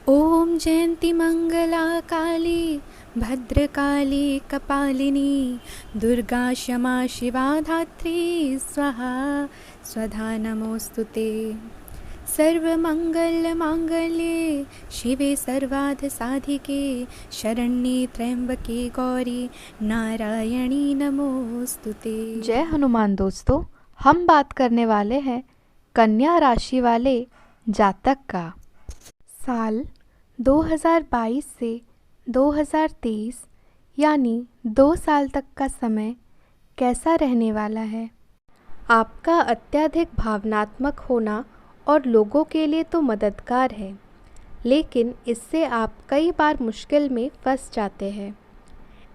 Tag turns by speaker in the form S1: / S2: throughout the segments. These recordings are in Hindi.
S1: ॐ जयन्ती मङ्गला काली भद्रकाली कपालिनी दुर्गा क्षमा शिवा धात्री स्वाहा स्वधा नमोऽस्तु ते। सर्वमङ्गलमाङ्गल्ये शिवे सर्वार्थसाधिके शरण्ये त्र्यंबके गौरी नारायणी नमोऽस्तु ते।
S2: जय हनुमान दोस्तों, हम बात करने वाले हैं कन्या राशि वाले जातक का। साल 2022 से 2023 यानी 2 साल तक का समय कैसा रहने वाला है। आपका अत्यधिक भावनात्मक होना और लोगों के लिए तो मददगार है, लेकिन इससे आप कई बार मुश्किल में फंस जाते हैं।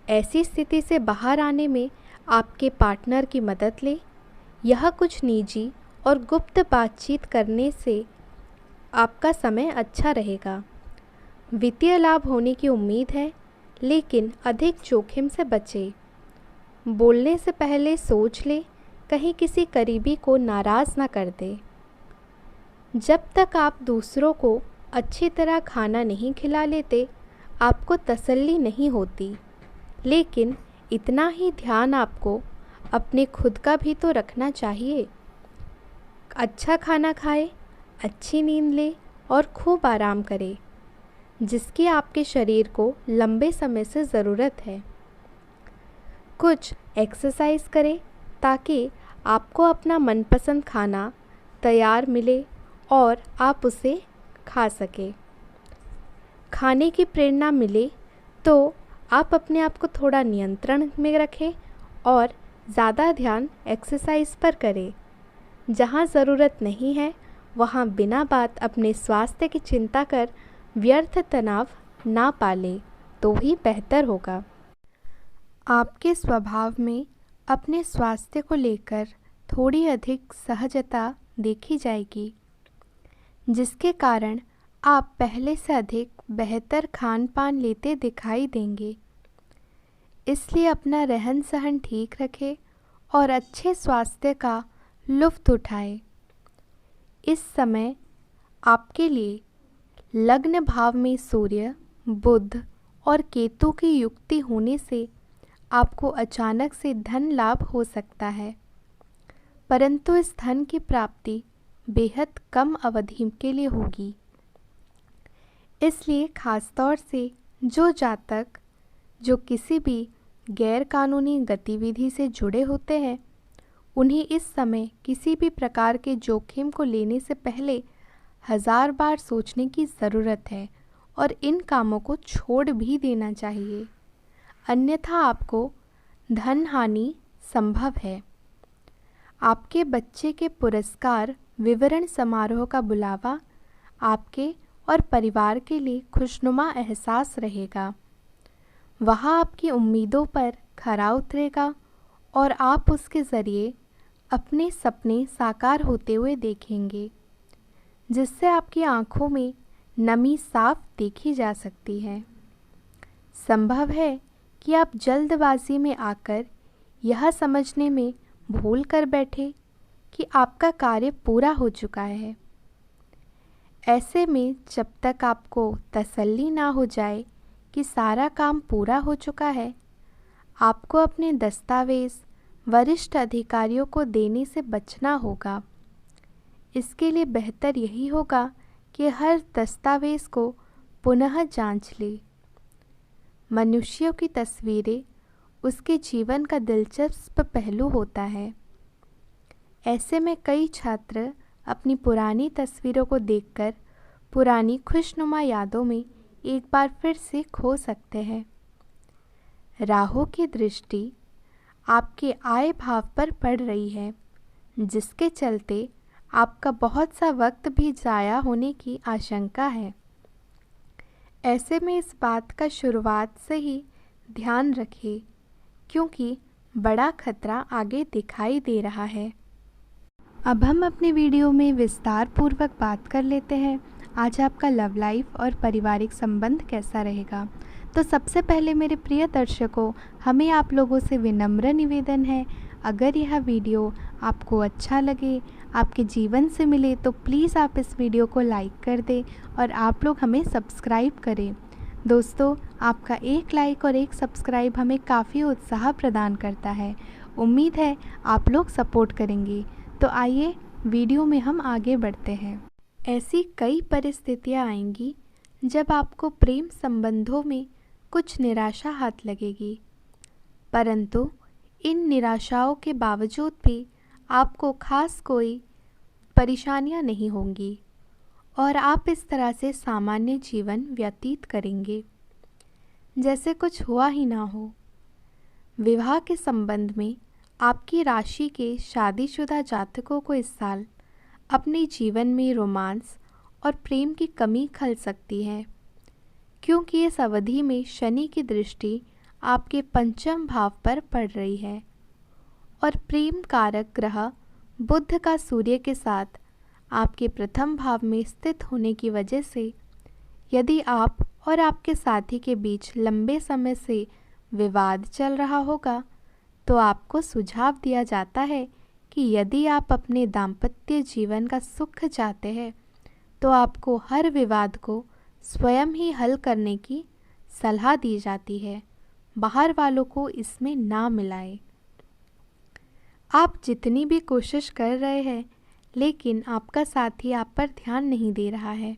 S2: ऐसी स्थिति से बाहर आने में आपके पार्टनर की मदद लें। यह कुछ निजी और गुप्त बातचीत करने से आपका समय अच्छा रहेगा। वित्तीय लाभ होने की उम्मीद है, लेकिन अधिक जोखिम से बचें। बोलने से पहले सोच लें, कहीं किसी करीबी को नाराज़ ना कर दें। जब तक आप दूसरों को अच्छी तरह खाना नहीं खिला लेते, आपको तसल्ली नहीं होती। लेकिन इतना ही ध्यान आपको अपने खुद का भी तो रखना चाहिए। अच्छा खाना खाएं, अच्छी नींद लें और खूब आराम करें, जिसकी आपके शरीर को लंबे समय से ज़रूरत है। कुछ एक्सरसाइज करें ताकि आपको अपना मनपसंद खाना तैयार मिले और आप उसे खा सकें। खाने की प्रेरणा मिले तो आप अपने आप को थोड़ा नियंत्रण में रखें और ज़्यादा ध्यान एक्सरसाइज पर करें। जहाँ ज़रूरत नहीं है वहाँ बिना बात अपने स्वास्थ्य की चिंता कर व्यर्थ तनाव ना पालें तो ही बेहतर होगा। आपके स्वभाव में अपने स्वास्थ्य को लेकर थोड़ी अधिक सहजता देखी जाएगी, जिसके कारण आप पहले से अधिक बेहतर खान पान लेते दिखाई देंगे। इसलिए अपना रहन सहन ठीक रखें और अच्छे स्वास्थ्य का लुत्फ़ उठाएं। इस समय आपके लिए लग्न भाव में सूर्य, बुध और केतु की युक्ति होने से आपको अचानक से धन लाभ हो सकता है, परंतु इस धन की प्राप्ति बेहद कम अवधि के लिए होगी। इसलिए खासतौर से जो जातक जो किसी भी गैर कानूनी गतिविधि से जुड़े होते हैं, उन्हें इस समय किसी भी प्रकार के जोखिम को लेने से पहले 1000 बार सोचने की ज़रूरत है और इन कामों को छोड़ भी देना चाहिए, अन्यथा आपको धन हानि संभव है। आपके बच्चे के पुरस्कार विवरण समारोह का बुलावा आपके और परिवार के लिए खुशनुमा एहसास रहेगा। वहाँ आपकी उम्मीदों पर खरा उतरेगा और आप उसके ज़रिए अपने सपने साकार होते हुए देखेंगे, जिससे आपकी आँखों में नमी साफ देखी जा सकती है। संभव है कि आप जल्दबाजी में आकर यह समझने में भूल कर बैठे कि आपका कार्य पूरा हो चुका है। ऐसे में जब तक आपको तसल्ली ना हो जाए कि सारा काम पूरा हो चुका है, आपको अपने दस्तावेज़ वरिष्ठ अधिकारियों को देने से बचना होगा। इसके लिए बेहतर यही होगा कि हर दस्तावेज़ को पुनः जांच लें। मनुष्यों की तस्वीरें उसके जीवन का दिलचस्प पहलू होता है। ऐसे में कई छात्र अपनी पुरानी तस्वीरों को देखकर पुरानी खुशनुमा यादों में एक बार फिर से खो सकते हैं। राहु की दृष्टि आपके आय भाव पर पड़ रही है, जिसके चलते आपका बहुत सा वक्त भी ज़ाया होने की आशंका है। ऐसे में इस बात का शुरुआत से ही ध्यान रखें, क्योंकि बड़ा खतरा आगे दिखाई दे रहा है। अब हम अपने वीडियो में विस्तार पूर्वक बात कर लेते हैं आज आपका लव लाइफ और पारिवारिक संबंध कैसा रहेगा। तो सबसे पहले मेरे प्रिय दर्शकों, हमें आप लोगों से विनम्र निवेदन है, अगर यह वीडियो आपको अच्छा लगे, आपके जीवन से मिले तो प्लीज़ आप इस वीडियो को लाइक कर दें और आप लोग हमें सब्सक्राइब करें। दोस्तों, आपका एक लाइक और एक सब्सक्राइब हमें काफ़ी उत्साह प्रदान करता है। उम्मीद है आप लोग सपोर्ट करेंगे। तो आइए वीडियो में हम आगे बढ़ते हैं। ऐसी कई परिस्थितियाँ आएंगी जब आपको प्रेम संबंधों में कुछ निराशा हाथ लगेगी, परंतु इन निराशाओं के बावजूद भी आपको खास कोई परेशानियां नहीं होंगी और आप इस तरह से सामान्य जीवन व्यतीत करेंगे जैसे कुछ हुआ ही ना हो। विवाह के संबंध में आपकी राशि के शादीशुदा जातकों को इस साल अपने जीवन में रोमांस और प्रेम की कमी खल सकती है, क्योंकि इस अवधि में शनि की दृष्टि आपके पंचम भाव पर पड़ रही है और प्रेम कारक ग्रह बुध का सूर्य के साथ आपके प्रथम भाव में स्थित होने की वजह से यदि आप और आपके साथी के बीच लंबे समय से विवाद चल रहा होगा तो आपको सुझाव दिया जाता है कि यदि आप अपने दाम्पत्य जीवन का सुख चाहते हैं तो आपको हर विवाद को स्वयं ही हल करने की सलाह दी जाती है। बाहर वालों को इसमें ना मिलाएं। आप जितनी भी कोशिश कर रहे हैं लेकिन आपका साथी आप पर ध्यान नहीं दे रहा है।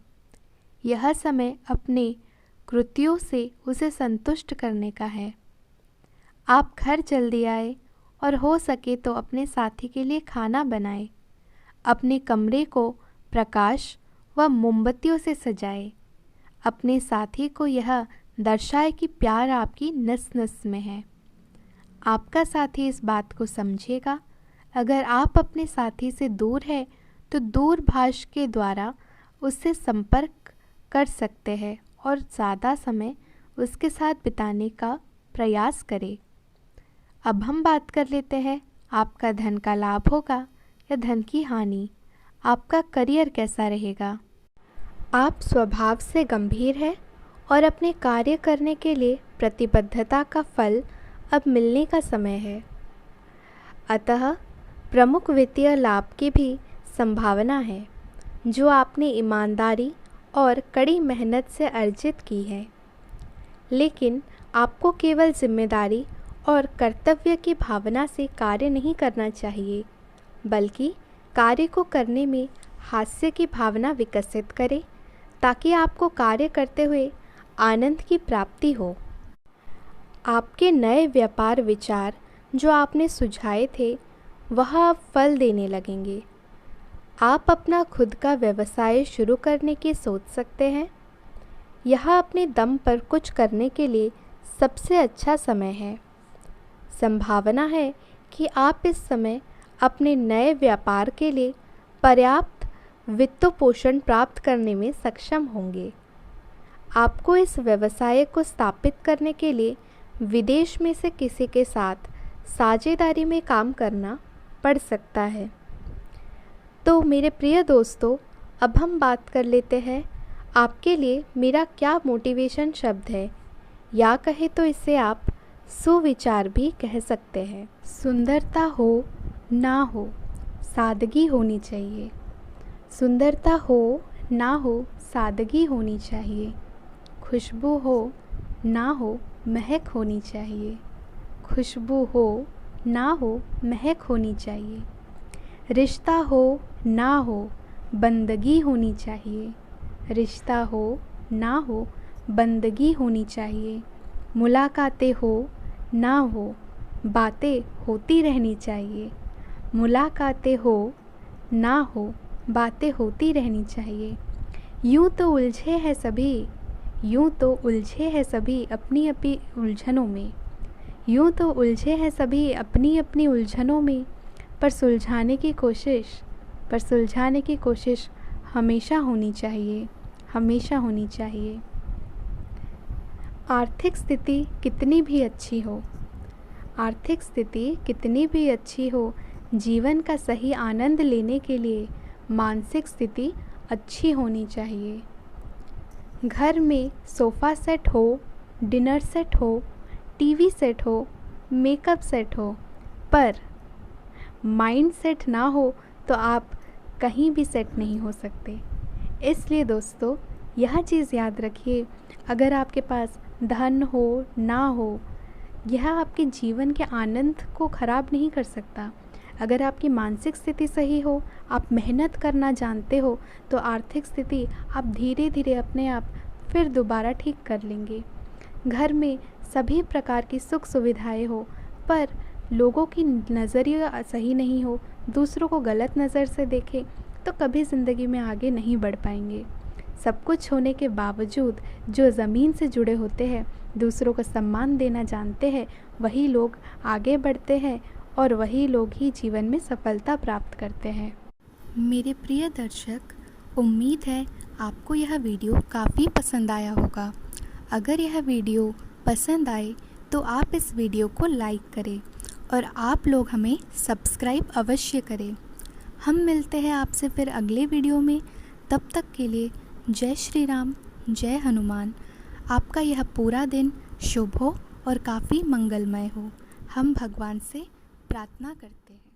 S2: यह समय अपने कृत्यों से उसे संतुष्ट करने का है। आप घर जल्दी आए और हो सके तो अपने साथी के लिए खाना बनाएं। अपने कमरे को प्रकाश व मोमबत्तियों से सजाएं। अपने साथी को यह दर्शाए कि प्यार आपकी नस नस में है। आपका साथी इस बात को समझेगा। अगर आप अपने साथी से दूर है तो दूरभाष के द्वारा उससे संपर्क कर सकते हैं और ज़्यादा समय उसके साथ बिताने का प्रयास करें। अब हम बात कर लेते हैं, आपका धन का लाभ होगा या धन की हानि। आपका करियर कैसा रहेगा। आप स्वभाव से गंभीर हैं और अपने कार्य करने के लिए प्रतिबद्धता का फल अब मिलने का समय है, अतः प्रमुख वित्तीय लाभ की भी संभावना है जो आपने ईमानदारी और कड़ी मेहनत से अर्जित की है। लेकिन आपको केवल जिम्मेदारी और कर्तव्य की भावना से कार्य नहीं करना चाहिए, बल्कि कार्य को करने में हास्य की भावना विकसित करें ताकि आपको कार्य करते हुए आनंद की प्राप्ति हो। आपके नए व्यापार विचार जो आपने सुझाए थे वह अब फल देने लगेंगे। आप अपना खुद का व्यवसाय शुरू करने की सोच सकते हैं। यह अपने दम पर कुछ करने के लिए सबसे अच्छा समय है। संभावना है कि आप इस समय अपने नए व्यापार के लिए पर्याप्त वित्त पोषण प्राप्त करने में सक्षम होंगे। आपको इस व्यवसाय को स्थापित करने के लिए विदेश में से किसी के साथ साझेदारी में काम करना पड़ सकता है। तो मेरे प्रिय दोस्तों, अब हम बात कर लेते हैं आपके लिए मेरा क्या मोटिवेशन शब्द है, या कहे तो इसे आप सुविचार भी कह सकते हैं। सुंदरता हो ना हो, सादगी होनी चाहिए। सुंदरता हो ना हो, सादगी होनी चाहिए। खुशबू हो ना हो, महक होनी चाहिए। खुशबू हो ना हो, महक होनी चाहिए। रिश्ता हो ना हो, बंदगी होनी चाहिए। रिश्ता हो ना हो, बंदगी होनी चाहिए। मुलाकातें हो ना हो, बातें होती रहनी चाहिए। मुलाकातें हो ना हो, बातें होती रहनी चाहिए। यूं तो उलझे हैं सभी, यूं तो उलझे हैं सभी अपनी अपनी उलझनों में। यूं तो उलझे हैं सभी अपनी अपनी उलझनों में, पर सुलझाने की कोशिश हमेशा होनी चाहिए, हमेशा होनी चाहिए। आर्थिक स्थिति कितनी भी अच्छी हो, आर्थिक स्थिति कितनी भी अच्छी हो, जीवन का सही आनंद लेने के लिए मानसिक स्थिति अच्छी होनी चाहिए। घर में सोफ़ा सेट हो, डिनर सेट हो, टीवी सेट हो, मेकअप सेट हो, पर माइंड सेट ना हो तो आप कहीं भी सेट नहीं हो सकते। इसलिए दोस्तों, यह चीज़ याद रखिए, अगर आपके पास धन हो ना हो, यह आपके जीवन के आनंद को ख़राब नहीं कर सकता। अगर आपकी मानसिक स्थिति सही हो, आप मेहनत करना जानते हो, तो आर्थिक स्थिति आप धीरे धीरे अपने आप फिर दोबारा ठीक कर लेंगे। घर में सभी प्रकार की सुख सुविधाएं हो, पर लोगों की नज़रिया सही नहीं हो, दूसरों को गलत नज़र से देखें, तो कभी ज़िंदगी में आगे नहीं बढ़ पाएंगे। सब कुछ होने के बावजूद जो ज़मीन से जुड़े होते हैं, दूसरों को सम्मान देना जानते हैं, वही लोग आगे बढ़ते हैं और वही लोग ही जीवन में सफलता प्राप्त करते हैं।
S1: मेरे प्रिय दर्शक, उम्मीद है आपको यह वीडियो काफ़ी पसंद आया होगा। अगर यह वीडियो पसंद आए तो आप इस वीडियो को लाइक करें और आप लोग हमें सब्सक्राइब अवश्य करें। हम मिलते हैं आपसे फिर अगले वीडियो में। तब तक के लिए जय श्री राम, जय हनुमान। आपका यह पूरा दिन शुभ हो और काफ़ी मंगलमय हो, हम भगवान से प्रार्थना करते हैं।